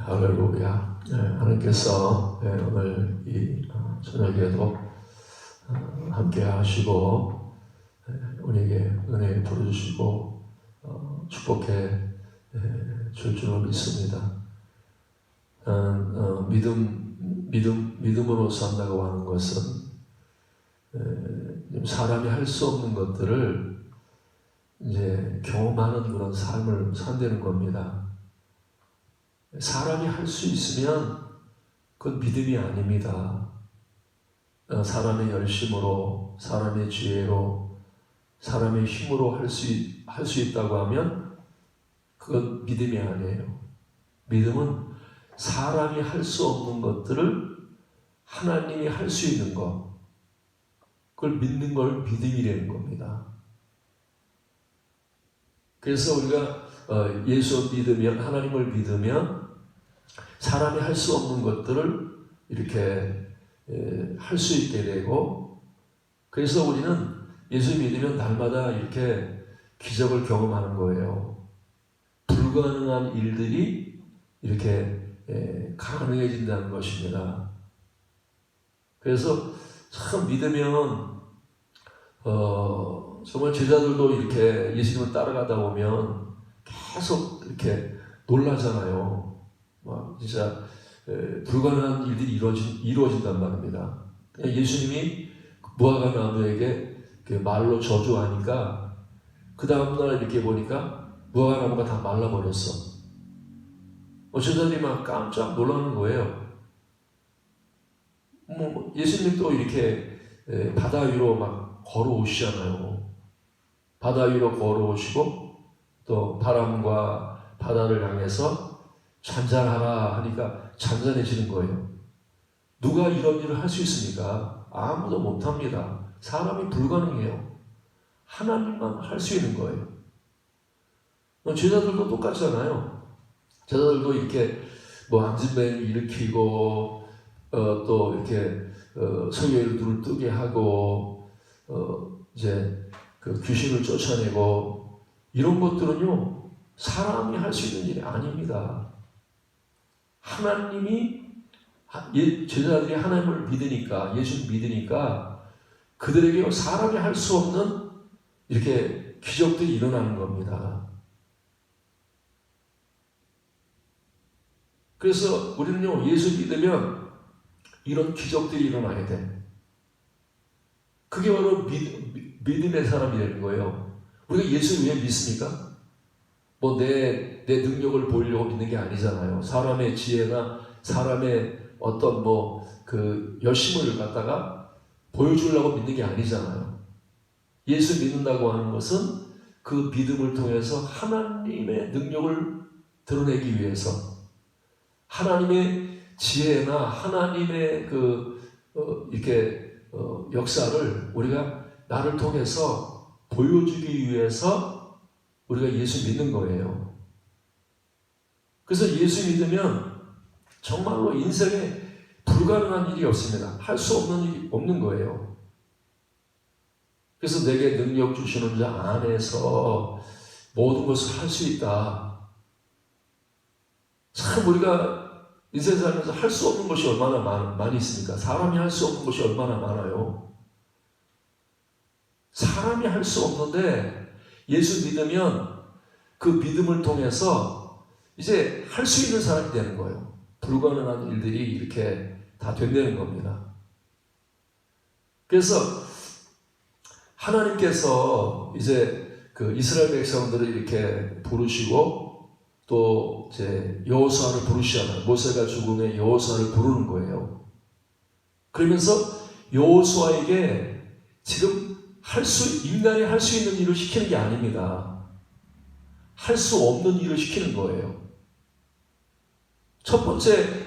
할렐루야. 하나님께서 오늘 이 저녁에도 함께 하시고 우리에게 은혜 부어주시고 축복해 줄 줄로 믿습니다. 믿음으로 산다고 하는 것은 사람이 할 수 없는 것들을 이제 경험하는 그런 삶을 산다는 겁니다. 사람이 할 수 있으면 그건 믿음이 아닙니다. 사람의 열심으로, 사람의 지혜로, 사람의 힘으로 할 수 있다고 하면 그건 믿음이 아니에요. 믿음은 사람이 할 수 없는 것들을 하나님이 할 수 있는 것, 그걸 믿는 걸 믿음이라는 겁니다. 그래서 우리가 예수 믿으면, 하나님을 믿으면 사람이 할 수 없는 것들을 이렇게 할 수 있게 되고, 그래서 우리는 예수 믿으면 날마다 이렇게 기적을 경험하는 거예요. 불가능한 일들이 이렇게 가능해진다는 것입니다. 그래서 참 믿으면 정말 제자들도 이렇게 예수님을 따라가다 보면 계속 이렇게 놀라잖아요. 막 진짜 불가능한 일들이 이루어진단 말입니다. 예수님이 무화과 나무에게 말로 저주하니까 그 다음날 이렇게 보니까 무화과 나무가 다 말라버렸어. 제자들이 막 깜짝 놀라는 거예요. 예수님도 이렇게 바다 위로 막 걸어오시잖아요. 바다 위로 걸어오시고 또 바람과 바다를 향해서 잔잔하라 하니까 잔잔해지는 거예요. 누가 이런 일을 할 수 있습니까? 아무도 못합니다. 사람이 불가능해요. 하나님만 할 수 있는 거예요. 제자들도 똑같잖아요. 제자들도 이렇게 안진뱅이를 일으키고 또 이렇게 서유의 눈을 뜨게 하고 이제 그 귀신을 쫓아내고 이런 것들은요 사람이 할 수 있는 일이 아닙니다. 하나님이 제자들이 하나님을 믿으니까, 예수를 믿으니까 그들에게 사람이 할 수 없는 이렇게 기적들이 일어나는 겁니다. 그래서 우리는요 예수 믿으면 이런 기적들이 일어나야 돼. 그게 바로 믿음의 사람이 되는 거예요. 우리가 예수를 왜 믿습니까? 내 능력을 보이려고 믿는 게 아니잖아요. 사람의 지혜나 사람의 어떤 그 열심을 갖다가 보여주려고 믿는 게 아니잖아요. 예수 믿는다고 하는 것은 그 믿음을 통해서 하나님의 능력을 드러내기 위해서 하나님의 지혜나 하나님의 이렇게 역사를 우리가 나를 통해서 보여주기 위해서 우리가 예수 믿는 거예요. 그래서 예수 믿으면 정말로 인생에 불가능한 일이 없습니다. 할 수 없는 일이 없는 거예요. 그래서 내게 능력 주시는 자 안에서 모든 것을 할 수 있다. 참 우리가 인생 살면서 할 수 없는 것이 얼마나 많이 있습니까? 사람이 할 수 없는 것이 얼마나 많아요. 사람이 할 수 없는데 예수 믿으면 그 믿음을 통해서 이제 할 수 있는 사람이 되는 거예요. 불가능한 일들이 이렇게 다 된다는 겁니다. 그래서 하나님께서 이제 그 이스라엘 백성들을 이렇게 부르시고 또 이제 여호수아를 부르시잖아요. 모세가 죽은 후에 여호수아를 부르는 거예요. 그러면서 여호수아에게 지금 인간이 할 수 있는 일을 시키는 게 아닙니다. 할 수 없는 일을 시키는 거예요. 첫 번째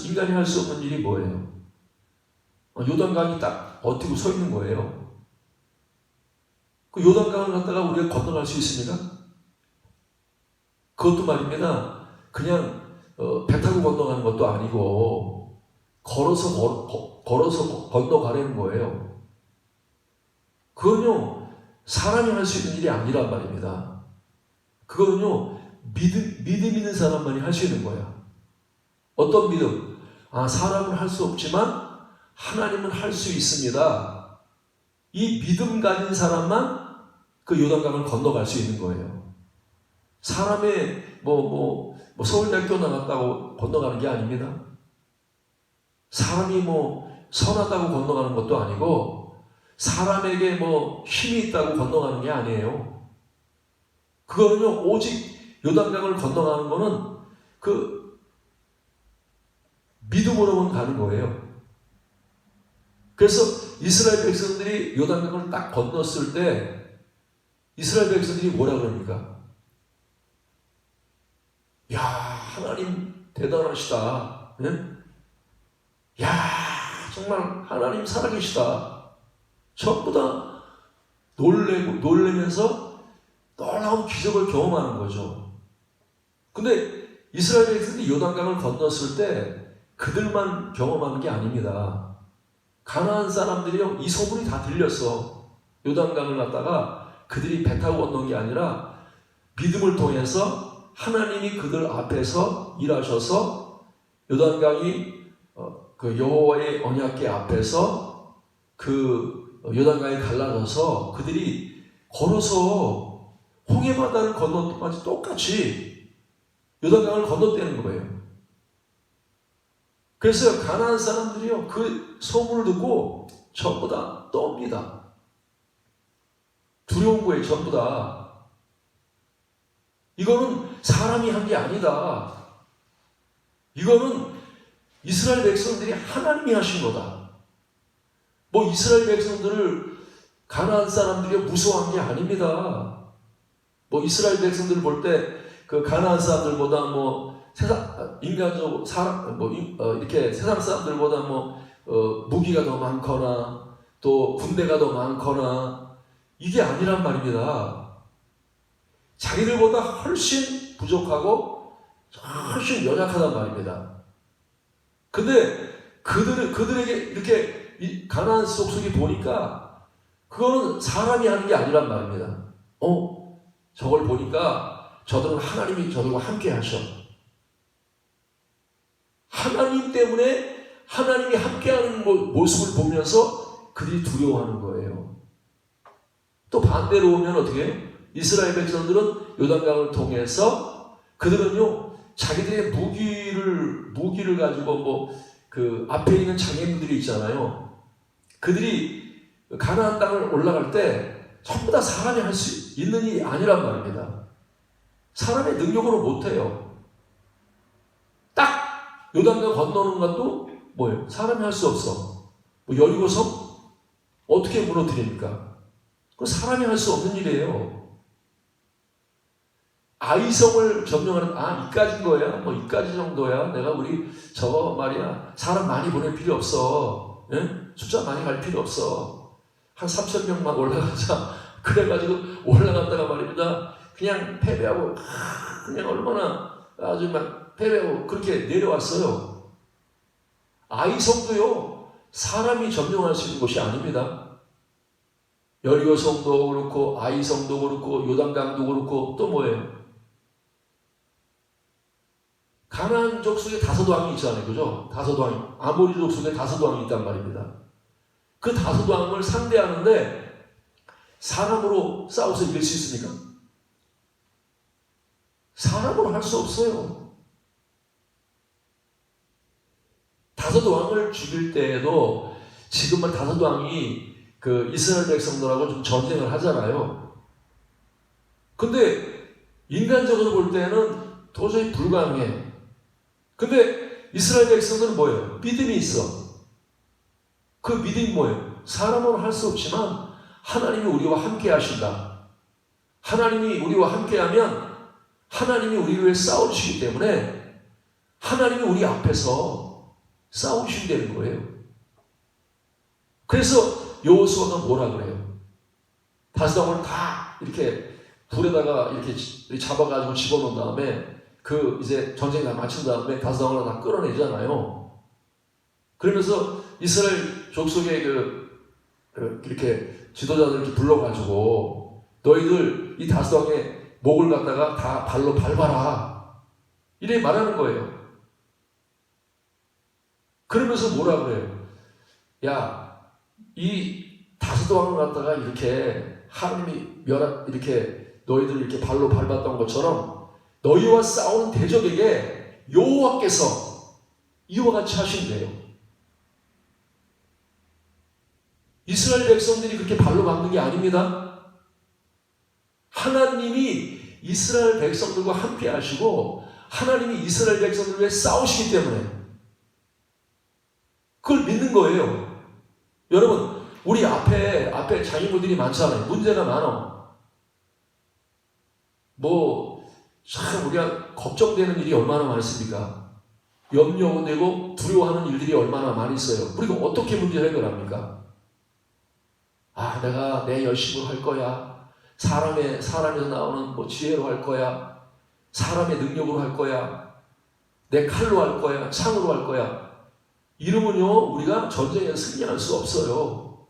인간이 할 수 없는 일이 뭐예요? 요단강이 딱 버티고 서 있는 거예요. 그 요단강을 갖다가 우리가 건너갈 수 있습니까? 그것도 말입니다. 그냥 배 타고 건너가는 것도 아니고 걸어서 건너가려는 거예요. 그건요 사람이 할 수 있는 일이 아니란 말입니다. 그거는요 믿음 있는 사람만이 할 수 있는 거야. 어떤 믿음? 사람은 할 수 없지만 하나님은 할 수 있습니다. 이 믿음 가진 사람만 그 요단강을 건너갈 수 있는 거예요. 사람의 서울대학교 나갔다고 건너가는 게 아닙니다. 사람이 선하다고 건너가는 것도 아니고 사람에게 힘이 있다고 건너가는 게 아니에요. 그거는요, 오직 요단강을 건너가는 거는 그 믿음으로만 가는 거예요. 그래서 이스라엘 백성들이 요단강을 딱 건넜을 때 이스라엘 백성들이 뭐라 그럽니까? 야, 하나님 대단하시다. 네? 야, 정말 하나님 살아계시다. 전부 다 놀래면서 놀라운 기적을 경험하는 거죠. 근데 이스라엘 백성들이 요단강을 건넜을 때 그들만 경험하는 게 아닙니다. 가나안 사람들이요, 이 소문이 다 들렸어. 요단강을 갔다가 그들이 배 타고 건넌 게 아니라 믿음을 통해서 하나님이 그들 앞에서 일하셔서 요단강이 그 여호와의 언약궤 앞에서 그 요단강이 갈라져서 그들이 걸어서 홍해바다를 건너던 것까지 똑같이 요단강을 건넜다는 거예요. 그래서 가나안 사람들이요, 그 소문을 듣고 전부 다 떱니다. 두려운 거예요, 전부 다. 이거는 사람이 한 게 아니다. 이거는 이스라엘 백성들이 하나님이 하신 거다. 이스라엘 백성들을 가나안 사람들이 무서워한 게 아닙니다. 이스라엘 백성들을 볼 때 그 가나안 사람들보다 세상 인간적으로 이렇게 세상 사람들보다 무기가 더 많거나 또 군대가 더 많거나 이게 아니란 말입니다. 자기들보다 훨씬 부족하고 훨씬 연약하단 말입니다. 근데 그들에게 이렇게 가나안 족속이 보니까 그거는 사람이 하는 게 아니란 말입니다. 저걸 보니까 저들은 하나님이 저들과 함께 하셔. 하나님 때문에 하나님이 함께하는 모습을 보면서 그들이 두려워하는 거예요. 또 반대로 오면 어떻게 해요? 이스라엘 백성들은 요단강을 통해서 그들은요, 자기들의 무기를 가지고 그 앞에 있는 장애물들이 있잖아요. 그들이 가나안 땅을 올라갈 때 전부 다 사람이 할 수 있는 일이 아니란 말입니다. 사람의 능력으로 못해요. 딱 요단강 건너는 것도 뭐예요? 사람이 할 수 없어. 여리고성 어떻게 무너뜨립니까? 그건 사람이 할 수 없는 일이에요. 아이성을 점령하는, 이까지인 거야. 이까지 정도야. 내가 저거 말이야. 사람 많이 보낼 필요 없어. 예? 숫자 많이 갈 필요 없어. 한 3,000명만 올라가자. 그래가지고 올라갔다가 말입니다. 그냥 패배하고, 그냥 얼마나 아주 막 패배하고 그렇게 내려왔어요. 아이성도요, 사람이 점령할 수 있는 곳이 아닙니다. 여리고성도 그렇고, 아이성도 그렇고, 요단강도 그렇고, 또 뭐예요? 가나안 족속에 5왕이 있잖아요. 그죠? 5왕이. 아모리 족속에 5왕이 있단 말입니다. 그 5왕을 상대하는데 사람으로 싸워서 이길 수 있습니까? 사람으로 할 수 없어요. 5왕을 죽일 때에도 지금은 5왕이 그 이스라엘 백성들하고 좀 전쟁을 하잖아요. 근데 인간적으로 볼 때는 도저히 불가능해. 근데 이스라엘 백성들은 뭐예요? 믿음이 있어. 그 믿음이 뭐예요? 사람으로 할 수 없지만 하나님이 우리와 함께 하신다. 하나님이 우리와 함께 하면 하나님이 우리 위해 싸우시기 때문에 하나님이 우리 앞에서 싸우시면 거예요. 그래서 여호수아가 뭐라 그래요? 5왕을 다 이렇게 불에다가 이렇게 잡아가지고 집어넣은 다음에 이제 전쟁이 다 마친 다음에 5왕을 다 끌어내잖아요. 그러면서 이스라엘 족속의 이렇게 지도자들 이렇게 불러가지고 너희들 이 5왕의 목을 갖다가 다 발로 밟아라. 이래 말하는 거예요. 그러면서 뭐라 그래요? 야, 이 다소도왕을 갖다가 이렇게 하나님이 이렇게 너희들 이렇게 발로 밟았던 것처럼 너희와 싸우는 대적에게 여호와께서 이와 같이 하신대요. 이스라엘 백성들이 그렇게 발로 밟는 게 아닙니다. 하나님이 이스라엘 백성들과 함께 하시고 하나님이 이스라엘 백성들을 위해 싸우시기 때문에 그걸 믿는 거예요. 여러분, 우리 앞에 장애물들이 많잖아요. 문제가 많아. 참 우리가 걱정되는 일이 얼마나 많습니까? 염려되고 두려워하는 일들이 얼마나 많이 있어요. 우리가 어떻게 문제를 해결합니까? 내가 내 열심으로 할 거야. 사람에서 나오는 지혜로 할 거야. 사람의 능력으로 할 거야. 내 칼로 할 거야. 창으로 할 거야. 이러면요, 우리가 전쟁에서 승리할 수 없어요.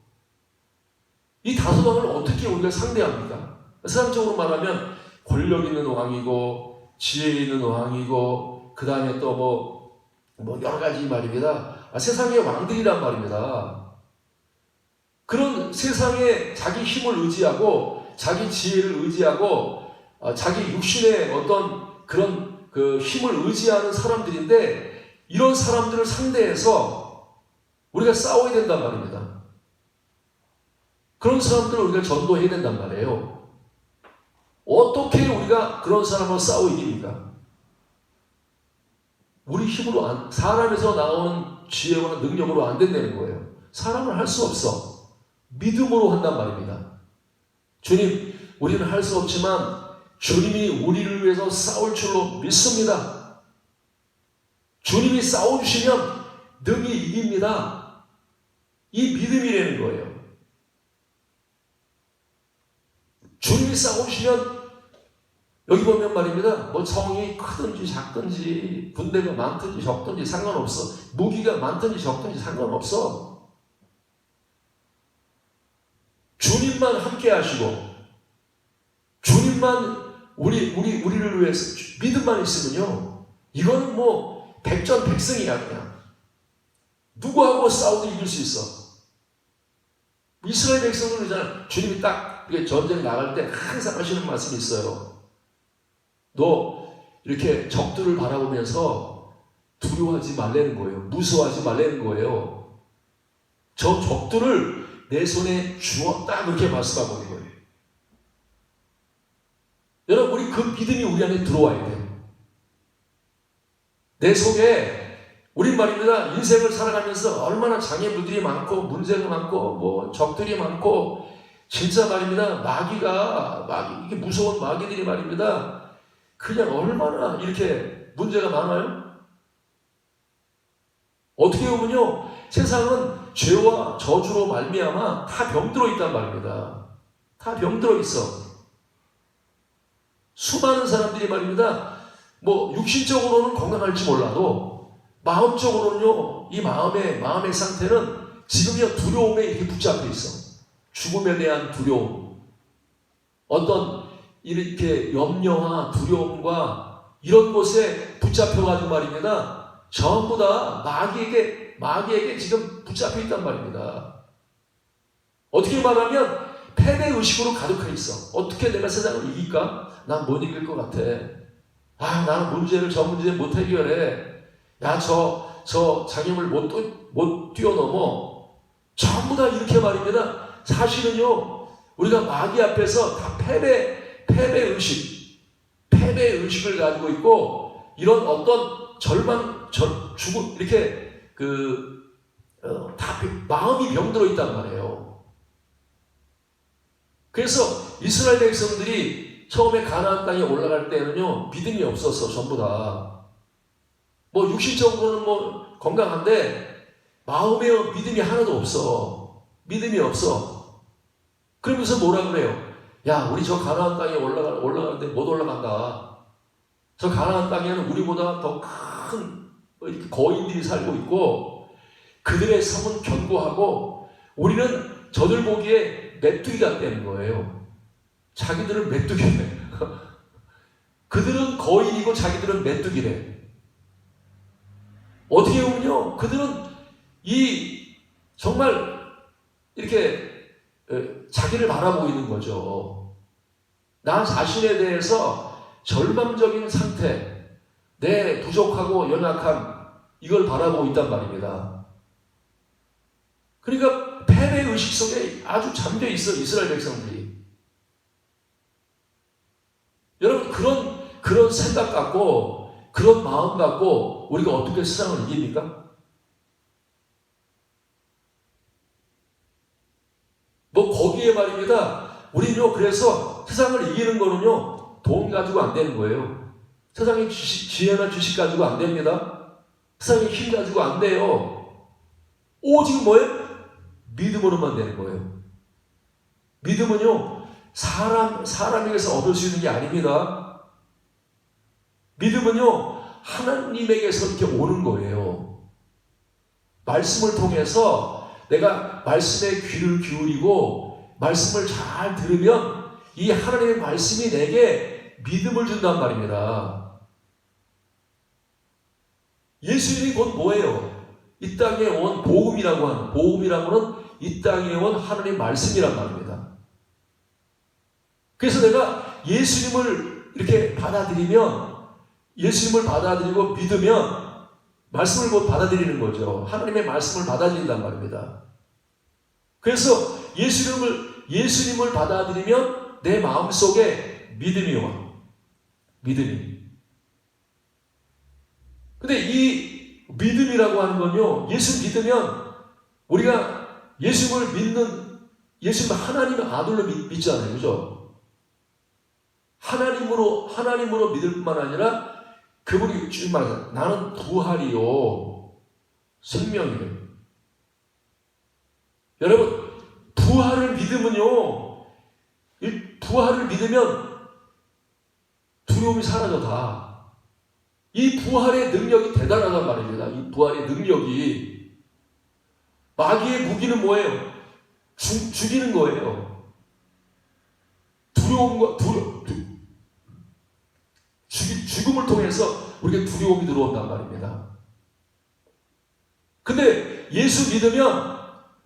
이 다소방을 어떻게 우리가 상대합니까? 세상적으로 말하면 권력 있는 왕이고 지혜 있는 왕이고 그 다음에 또 여러 가지 말입니다. 세상의 왕들이란 말입니다. 그런 세상에 자기 힘을 의지하고 자기 지혜를 의지하고 자기 육신의 어떤 그런 그 힘을 의지하는 사람들인데 이런 사람들을 상대해서 우리가 싸워야 된단 말입니다. 그런 사람들을 우리가 전도해야 된단 말이에요. 어떻게 우리가 그런 사람과 싸워 이깁니까? 우리 힘으로 사람에서 나오는 지혜와 능력으로 안 된다는 거예요. 사람은 할 수 없어. 믿음으로 한단 말입니다. 주님, 우리는 할 수 없지만 주님이 우리를 위해서 싸울 줄로 믿습니다. 주님이 싸워주시면 능히 이깁니다. 이 믿음이라는 거예요. 주님이 싸우시면 여기 보면 말입니다. 성이 크든지 작든지 군대가 많든지 적든지 상관없어. 무기가 많든지 적든지 상관없어. 주님만 함께 하시고 주님만 우리를 위해서 믿음만 있으면요. 이건 백전백승이야 그냥. 누구하고 싸워도 이길 수 있어. 이스라엘 백성들 있잖아요. 주님이 딱 전쟁 나갈 때 항상 하시는 말씀이 있어요. 너 이렇게 적들을 바라보면서 두려워하지 말라는 거예요. 무서워하지 말라는 거예요. 저 적들을 내 손에 주었다 그렇게 말씀하고 있는 거예요. 여러분, 우리 그 믿음이 우리 안에 들어와야 돼요. 내 속에 우리 말입니다. 인생을 살아가면서 얼마나 장애물들이 많고 문제가 많고 적들이 많고 진짜 말입니다. 이게 무서운 마귀들이 말입니다. 그냥 얼마나 이렇게 문제가 많아요? 어떻게 보면요, 세상은 죄와 저주로 말미암아 다 병들어 있단 말입니다. 다 병들어 있어. 수많은 사람들이 말입니다. 육신적으로는 건강할지 몰라도 마음적으로는요, 이 마음의 상태는 지금요 두려움에 이렇게 붙잡혀 있어. 죽음에 대한 두려움, 어떤 이렇게 염려와 두려움과 이런 것에 붙잡혀가지고 말입니다. 전부 다 마귀에게 지금 붙잡혀 있단 말입니다. 어떻게 말하면 패배의식으로 가득해 있어. 어떻게 내가 세상을 이길까? 난 못 이길 것 같아. 나는 저 문제 못 해결해. 저 장애물 못 뛰어넘어. 전부 다 이렇게 말입니다. 사실은요, 우리가 마귀 앞에서 다 패배의식을 가지고 있고, 이런 어떤 죽음, 이렇게, 다 마음이 병들어 있단 말이에요. 그래서 이스라엘 백성들이 처음에 가나안 땅에 올라갈 때는요, 믿음이 없었어, 전부 다. 육신적으로는 건강한데, 마음에 믿음이 하나도 없어. 믿음이 없어. 그러면서 뭐라 그래요? 우리 저 가나안 땅에 올라가는데 못 올라간다. 저 가나안 땅에는 우리보다 더 큰 거인들이 살고 있고, 그들의 삶은 견고하고, 우리는 저들 보기에 메뚜기 같다는 거예요. 자기들은 메뚜기네. 그들은 거인이고 자기들은 메뚜기래. 어떻게 보면요, 그들은 정말 이렇게 자기를 바라보고 있는 거죠. 나 자신에 대해서 절망적인 상태, 내 부족하고 연약함, 이걸 바라보고 있단 말입니다. 그러니까 패배 의식 속에 아주 잠겨 있어, 이스라엘 백성들이. 여러분, 그런 생각 갖고, 그런 마음 갖고 우리가 어떻게 세상을 이깁니까? 거기에 말입니다. 우리는요, 그래서 세상을 이기는 거는요, 돈 가지고 안 되는 거예요. 세상의 지혜나 지식 가지고 안 됩니다. 세상의 힘 가지고 안 돼요. 오직 뭐예요? 믿음으로만 되는 거예요. 믿음은요, 사람에게서 얻을 수 있는 게 아닙니다. 믿음은요, 하나님에게서 이렇게 오는 거예요. 말씀을 통해서 내가 말씀에 귀를 기울이고 말씀을 잘 들으면 이 하나님의 말씀이 내게 믿음을 준단 말입니다. 예수님이 곧 뭐예요? 이 땅에 온 복음이라고는 이 땅에 온 하나님의 말씀이란 말입니다. 그래서 내가 예수님을 이렇게 예수님을 받아들이고 믿으면 말씀을 곧 받아들이는 거죠. 하나님의 말씀을 받아들인단 말입니다. 그래서 예수님을 받아들이면 내 마음속에 믿음이 와. 믿음이. 근데 이 믿음이라고 하는 건요, 예수 믿으면 우리가 예수님 하나님의 아들로 믿잖아요. 그죠? 하나님으로 믿을 뿐만 아니라 그분이 쭉 말하잖아요. 나는 부활이요, 생명이래요. 여러분, 부활을 믿으면 두려움이 사라져 다. 이 부활의 능력이 대단하단 말입니다. 이 부활의 능력이. 마귀의 무기는 뭐예요? 죽이는 거예요. 죽음을 통해서 우리에게 두려움이 들어온단 말입니다. 근데 예수 믿으면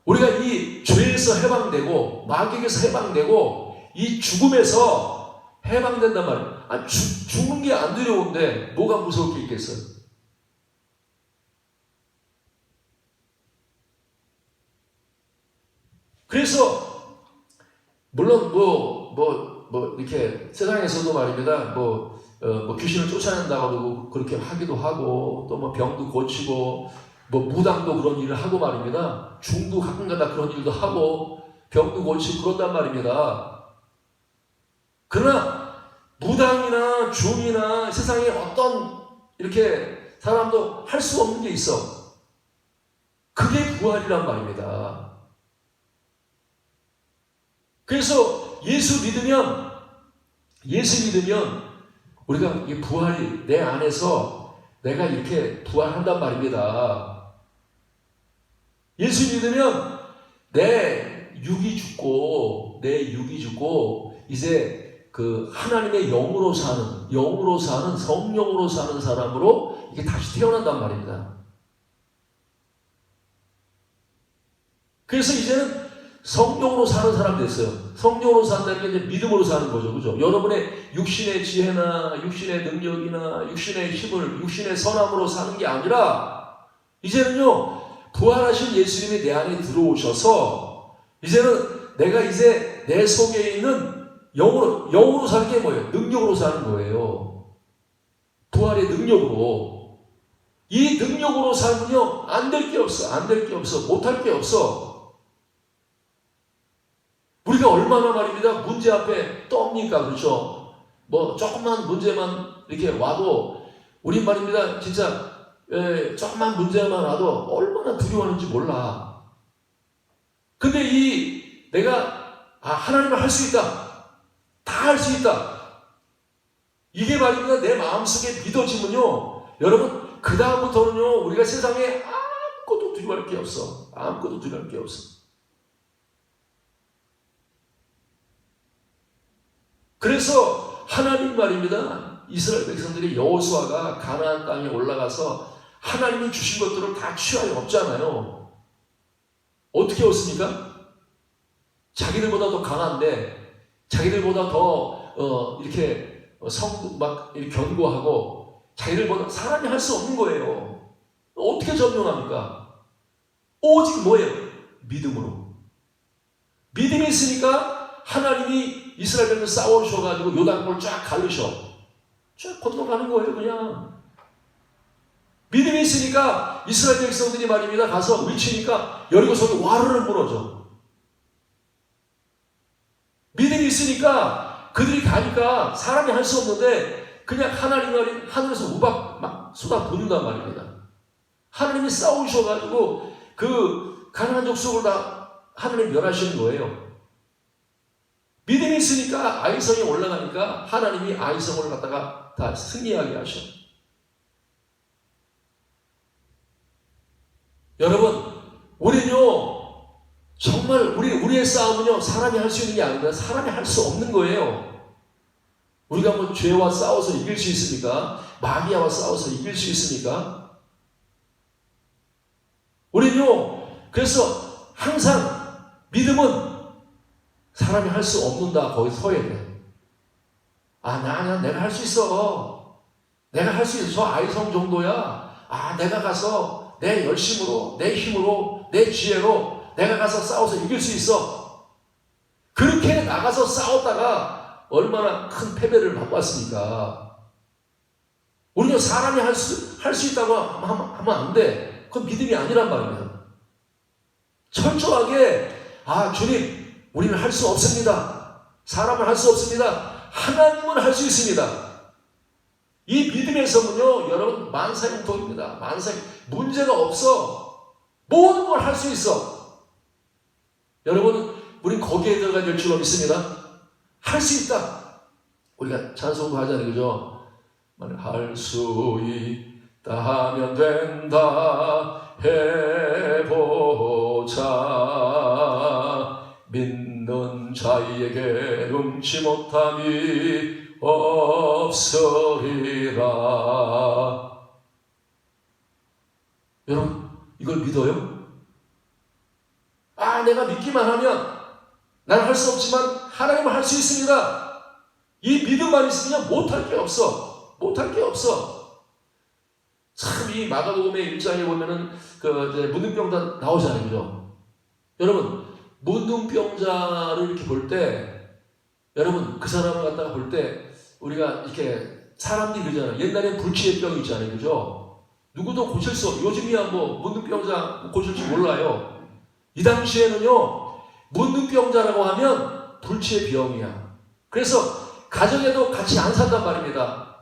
우리가 이 죄에서 해방되고 마귀에게서 해방되고 이 죽음에서 해방된단 말이에요. 죽는 게 안 두려운데 뭐가 무서울 게 있겠어요? 그래서 물론 이렇게 세상에서도 말입니다. 귀신을 쫓아낸다고 그렇게 하기도 하고 또 병도 고치고 무당도 그런 일을 하고 말입니다. 중도 가끔가다 그런 일도 하고 병도 고치고 그런단 말입니다. 그러나 무당이나 중이나 세상에 어떤 이렇게 사람도 할 수 없는 게 있어. 그게 부활이란 말입니다. 그래서 예수 믿으면 우리가 이 부활이 내 안에서 내가 이렇게 부활한단 말입니다. 예수 믿으면 내 육이 죽고 이제 그 하나님의 영으로 사는 성령으로 사는 사람으로 이게 다시 태어난단 말입니다. 그래서 이제는 성령으로 사는 사람 됐어요. 성령으로 산다는 게 이제 믿음으로 사는 거죠. 그죠? 여러분의 육신의 지혜나 육신의 능력이나 육신의 힘을 육신의 선함으로 사는 게 아니라 이제는요, 부활하신 예수님이 내 안에 들어오셔서 이제는 내가 이제 내 속에 있는 영으로 사는 게 뭐예요? 능력으로 사는 거예요. 부활의 능력으로. 이 능력으로 살면요, 안 될 게 없어. 못할 게 없어. 우리가 얼마나 말입니다. 문제 앞에 떱니까? 그렇죠? 조금만 문제만 이렇게 와도 우리 말입니다. 진짜 조금만 문제만 와도 얼마나 두려워하는지 몰라. 근데 내가 하나님은 할 수 있다. 다 할 수 있다. 이게 말입니다. 내 마음속에 믿어지면요, 여러분, 그 다음부터는요, 우리가 세상에 아무것도 두려워할 게 없어. 아무것도 두려워할 게 없어. 그래서 하나님 말입니다. 이스라엘 백성들이 여호수아가 가나안 땅에 올라가서 하나님이 주신 것들을 다 취하여 얻잖아요. 어떻게 얻습니까? 자기들보다 더 강한데, 자기들보다 더 이렇게 막 이렇게 견고하고, 자기들보다 사람이 할 수 없는 거예요. 어떻게 점령합니까? 오직 뭐예요? 믿음으로. 믿음이 있으니까 하나님이 이스라엘 백성을 싸워주셔가지고 요단강을 쫙 가르셔. 쫙 건너가는 거예요, 그냥. 믿음이 있으니까 이스라엘 백성들이 말입니다. 가서 위치니까 여리고성이 와르르 무너져. 믿음이 있으니까 그들이 가니까 사람이 할 수 없는데 그냥 하나님이 하늘에서 우박 막 쏟아 부는단 말입니다. 하나님이 싸우셔가지고 그 가나안 족속을 다 하나님이 멸하시는 거예요. 믿음이 있으니까 아이성에 올라가니까 하나님이 아이성을 갖다가 다 승리하게 하셔. 여러분, 우리는요 정말 우리의 싸움은요 사람이 할 수 있는 게 아니라 사람이 할 수 없는 거예요. 우리가 뭐 죄와 싸워서 이길 수 있습니까? 마귀와 싸워서 이길 수 있습니까? 우리는요 그래서 항상 믿음은 사람이 할 수 없는다 거기 서야 돼. 내가 할 수 있어. 내가 할 수 있어. 저 아이성 정도야. 내가 가서 내 열심으로, 내 힘으로, 내 지혜로 내가 가서 싸워서 이길 수 있어. 그렇게 나가서 싸웠다가 얼마나 큰 패배를 맛봤습니까? 우리는 사람이 할 수 있다고 하면 안 돼. 그건 믿음이 아니란 말입니다. 철저하게 주님 우리는 할 수 없습니다. 사람은 할 수 없습니다. 하나님은 할 수 있습니다. 이 믿음에서는요 여러분 만사형통입니다. 문제가 없어. 모든 걸 할 수 있어. 여러분 우린 거기에 들어가야 될 줄 믿습니다. 할 수 있다. 우리가 찬송도 하잖아요, 그죠? 할 수 있다 하면 된다 해보자. 믿는 자에게 능치 못함이 없으리라. 여러분 이걸 믿어요? 내가 믿기만 하면 나는 할 수 없지만 하나님은 할 수 있습니다. 이 믿음만 있으면 못할 게 없어. 못할 게 없어. 참 이 마가복음의 1장에 보면은 문둥병자 나오잖아요, 그죠? 여러분 문둥병자를 이렇게 볼 때, 여러분 그 사람을 갖다가 볼 때 우리가 이렇게 사람들이 그러잖아요. 옛날엔 불치의병이 있잖아요, 그죠? 누구도 고칠 수 없어. 요즘이야 뭐 문둥병자 고칠 줄 몰라요. 이 당시에는요 문둥병자라고 하면 불치의 병이야. 그래서 가정에도 같이 안 산단 말입니다.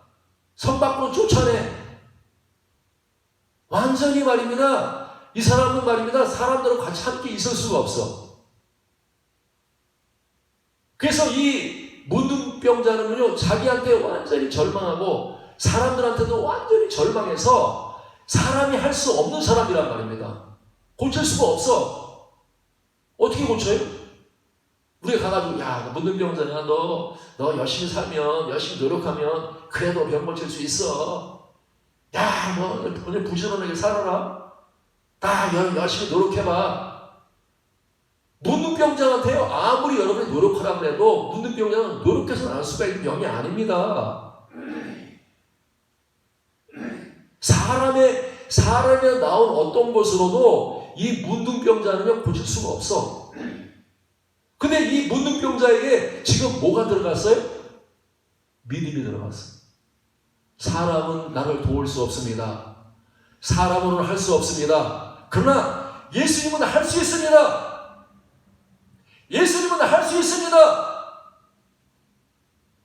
성 밖으로 쫓아내. 완전히 말입니다. 이 사람은 말입니다. 사람들과 같이 함께 있을 수가 없어. 그래서 이 문둥병자는요 자기한테 완전히 절망하고 사람들한테도 완전히 절망해서 사람이 할 수 없는 사람이란 말입니다. 고칠 수가 없어. 어떻게 고쳐요? 우리가 가가지고 문둥병자냐 너 열심히 살면 열심히 노력하면 그래도 병 고칠 수 있어. 너 오늘 부지런하게 살아라. 열심히 노력해봐. 문둥병자한테요 아무리 여러분이 노력하라고 해도 문둥병자는 노력해서 나을 수가 있는 병이 아닙니다. 사람에 나온 어떤 것으로도 이 문둥병자는요 고칠 수가 없어. 근데 이 문둥병자에게 지금 뭐가 들어갔어요? 믿음이 들어갔어. 사람은 나를 도울 수 없습니다. 사람으로는 할 수 없습니다. 그러나 예수님은 할 수 있습니다. 예수님은 할 수 있습니다.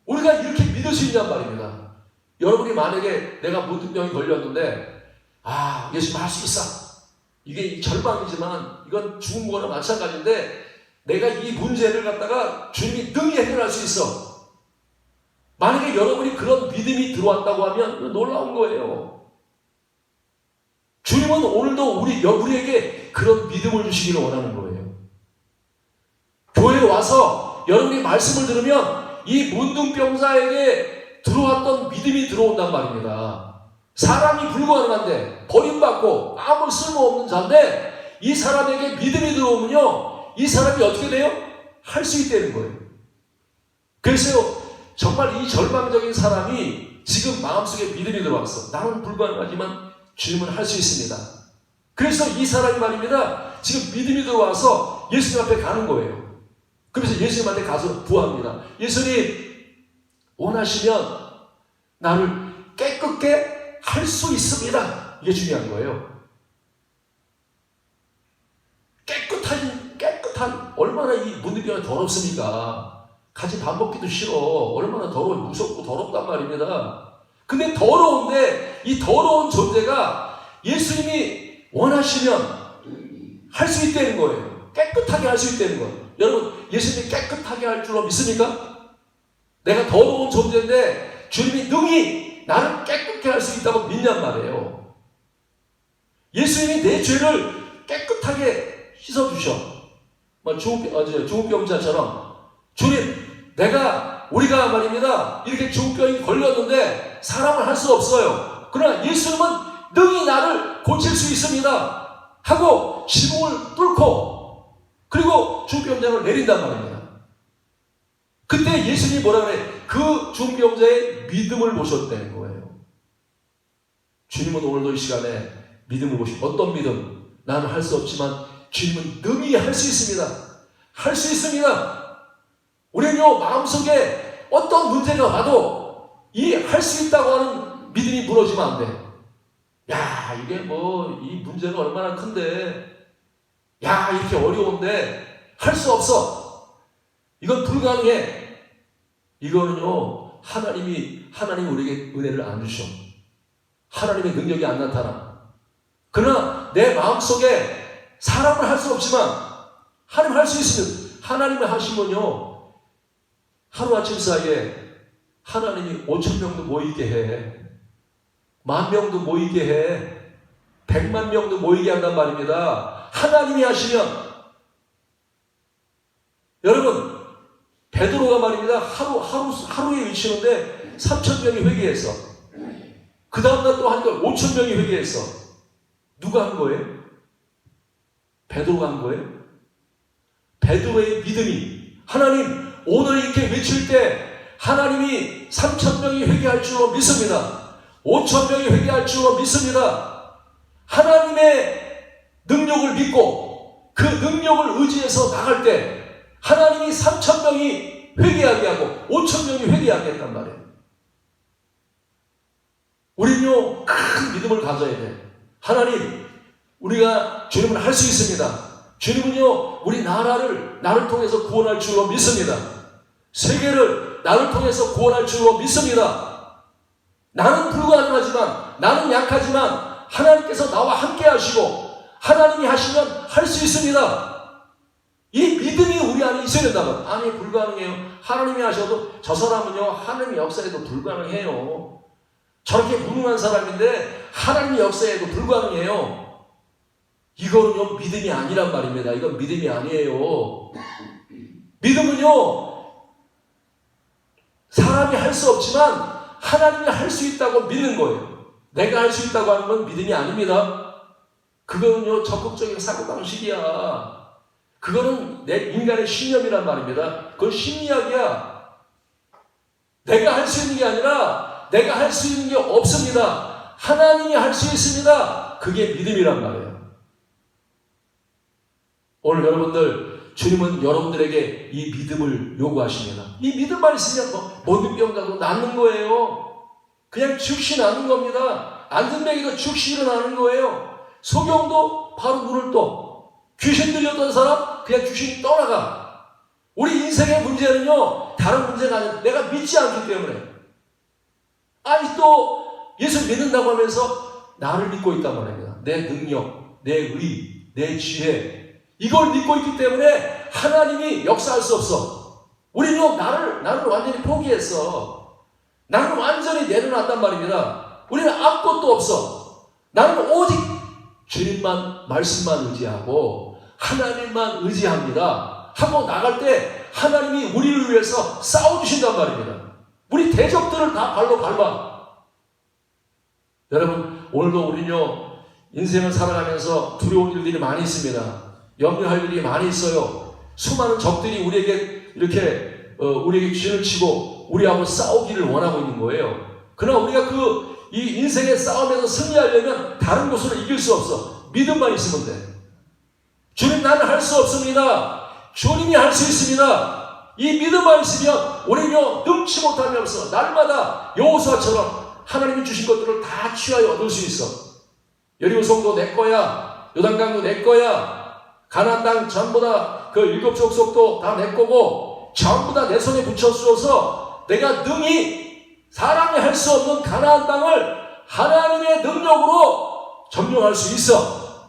우리가 이렇게 믿을 수 있냔 말입니다. 여러분이 만약에 내가 문둥병이 걸렸는데 예수님 할 수 있어. 이게 절망이지만 이건 죽은 거나 마찬가지인데 내가 이 문제를 갖다가 주님이 능히 해결할 수 있어. 만약에 여러분이 그런 믿음이 들어왔다고 하면 놀라운 거예요. 주님은 오늘도 우리에게 그런 믿음을 주시기를 원하는 거예요. 교회에 와서 여러분이 말씀을 들으면 이 문둥병자에게 들어왔던 믿음 믿음이 들어온단 말입니다. 사람이 불가능한데 버림받고 아무 쓸모없는 자인데 이 사람에게 믿음이 들어오면요, 이 사람이 어떻게 돼요? 할 수 있다는 거예요. 그래서 정말 이 절망적인 사람이 지금 마음속에 믿음이 들어왔어. 나는 불가능하지만 주님은 할 수 있습니다. 그래서 이 사람이 말입니다, 지금 믿음이 들어와서 예수님 앞에 가는 거예요. 그래서 예수님한테 가서 구합니다. 예수님, 원하시면 나를 깨끗게 할 수 있습니다. 이게 중요한 거예요. 깨끗한, 얼마나 이 문득병이 더럽습니까? 같이 밥 먹기도 싫어. 얼마나 더러워, 무섭고 더럽단 말입니다. 근데 더러운데 이 더러운 존재가 예수님이 원하시면 할 수 있다는 거예요. 깨끗하게 할 수 있다는 거예요. 여러분, 예수님이 깨끗하게 할 줄로 믿습니까? 내가 더러운 존재인데 주님이 능히 나를 깨끗게 할 수 있다고 믿냔 말이에요. 예수님이 내 죄를 깨끗하게 씻어주셔. 중풍병자처럼 주님, 우리가 말입니다, 이렇게 중풍병이 걸렸는데 사람을 할 수 없어요. 그러나 예수님은 능히 나를 고칠 수 있습니다 하고 지붕을 뚫고 그리고 중풍병자를 내린단 말입니다. 그때 예수님이 뭐라 그래? 그 중풍병자의 믿음을 보셨다는 거예요. 주님은 오늘도 이 시간에 믿음을 보시고, 어떤 믿음? 나는 할 수 없지만 주님은 능히 할 수 있습니다. 할 수 있습니다. 우리는요, 마음속에 어떤 문제가 와도 이 할 수 있다고 하는 믿음이 무너지면 안 돼. 야, 이게 이 문제가 얼마나 큰데, 야, 이렇게 어려운데 할 수 없어. 이건 불가능해. 이거는요, 하나님이 우리에게 은혜를 안 주셔. 하나님의 능력이 안 나타나. 그러나 내 마음속에 사람을 할 수 없지만 하나님 할 수 있으면, 하나님이 하시면요, 하루아침 사이에 하나님이 5,000명도 모이게 해. 10,000명도 모이게 해. 100만 명도 모이게 한단 말입니다. 하나님이 하시면. 여러분, 베드로가 말입니다, 하루에 외치는데 3,000명이 회개했어. 그 다음날 또 하니까 5,000명이 회개했어. 누가 한 거예요? 베드로가 한 거예요? 베드로의 믿음이, 하나님, 오늘 이렇게 외칠 때 하나님이 3,000명이 회개할 줄로 믿습니다. 5,000명이 회개할 줄로 믿습니다. 하나님의 능력을 믿고 그 능력을 의지해서 나갈 때 하나님이 3,000명이 회개하게 하고 5,000명이 회개하게 했단 말이에요. 우리는요, 큰 믿음을 가져야 돼. 하나님, 우리가 주님은 할 수 있습니다. 주님은요, 우리 나를 통해서 구원할 줄로 믿습니다. 세계를 나를 통해서 구원할 줄로 믿습니다. 나는 불가능하지만, 나는 약하지만 하나님께서 나와 함께 하시고 하나님이 하시면 할 수 있습니다. 이 믿음이 우리 안에 있어야 된다고요. 아니, 불가능해요. 하나님이 하셔도 저 사람은요, 하나님의 역사에도 불가능해요. 저렇게 무능한 사람인데 하나님의 역사에도 불가능해요. 이거는요, 믿음이 아니란 말입니다. 이건 믿음이 아니에요. 믿음은요, 사람이 할 수 없지만 하나님이 할 수 있다고 믿는 거예요. 내가 할 수 있다고 하는 건 믿음이 아닙니다. 그거는요, 적극적인 사고방식이야. 그거는 내 인간의 신념이란 말입니다. 그건 심리학이야. 내가 할 수 있는 게 아니라 내가 할 수 있는 게 없습니다. 하나님이 할 수 있습니다. 그게 믿음이란 말이에요. 오늘 여러분들, 주님은 여러분들에게 이 믿음을 요구하십니다. 이 믿음만 있으면 모든병자도 낫는 거예요. 그냥 즉시 낫는 겁니다. 안전뱅이도 즉시 일어나는 거예요. 소경도 바로 눈을 떠. 귀신 들렸던 사람, 그냥 귀신이 떠나가. 우리 인생의 문제는요, 다른 문제가 아니라 내가 믿지 않기 때문에. 또 예수 믿는다고 하면서 나를 믿고 있단 말입니다. 내 능력, 내 의, 내 지혜, 이걸 믿고 있기 때문에 하나님이 역사할 수 없어. 우리는 나를 완전히 포기했어. 나는 완전히 내려놨단 말입니다. 우리는 아무것도 없어. 나는 오직 주님만, 말씀만 의지하고 하나님만 의지합니다 하고 나갈 때 하나님이 우리를 위해서 싸워주신단 말입니다. 우리 대적들을 다 발로 밟아. 여러분, 오늘도 우리는요, 인생을 살아가면서 두려운 일들이 많이 있습니다. 염려할 일이 많이 있어요. 수많은 적들이 우리에게 이렇게 우리에게 쥐를 치고 우리하고 싸우기를 원하고 있는 거예요. 그러나 우리가 이 인생의 싸움에서 승리하려면 다른 곳으로 이길 수 없어. 믿음만 있으면 돼. 주님, 나는 할 수 없습니다. 주님이 할 수 있습니다. 이 믿음만 있으면 우리는요, 능치 못함이 없어. 날마다 여호수아처럼 하나님이 주신 것들을 다 취하여 얻을 수 있어. 여리고성도 내 거야. 요단강도 내 거야. 가나안 땅 전부 다 그 7 족속도 다 내 거고 전부 다 내 손에 붙여주어서 내가 능히 사람이 할 수 없는 가나안 땅을 하나님의 능력으로 점령할 수 있어.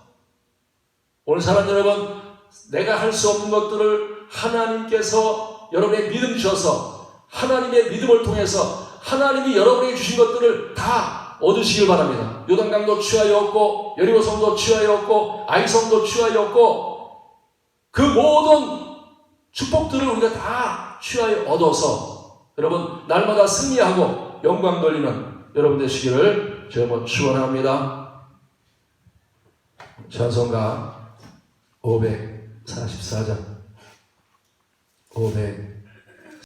오늘 사랑 여러분, 내가 할 수 없는 것들을 하나님께서 여러분의 믿음 주셔서 하나님의 믿음을 통해서 하나님이 여러분에게 주신 것들을 다 얻으시길 바랍니다. 요단강도 취하였고 여리고성도 취하였고 아이성도 취하였고 그 모든 축복들을 우리가 다 취하여 얻어서 여러분 날마다 승리하고 영광 돌리는 여러분 되시기를 제가 축원합니다. 찬송가 544장 544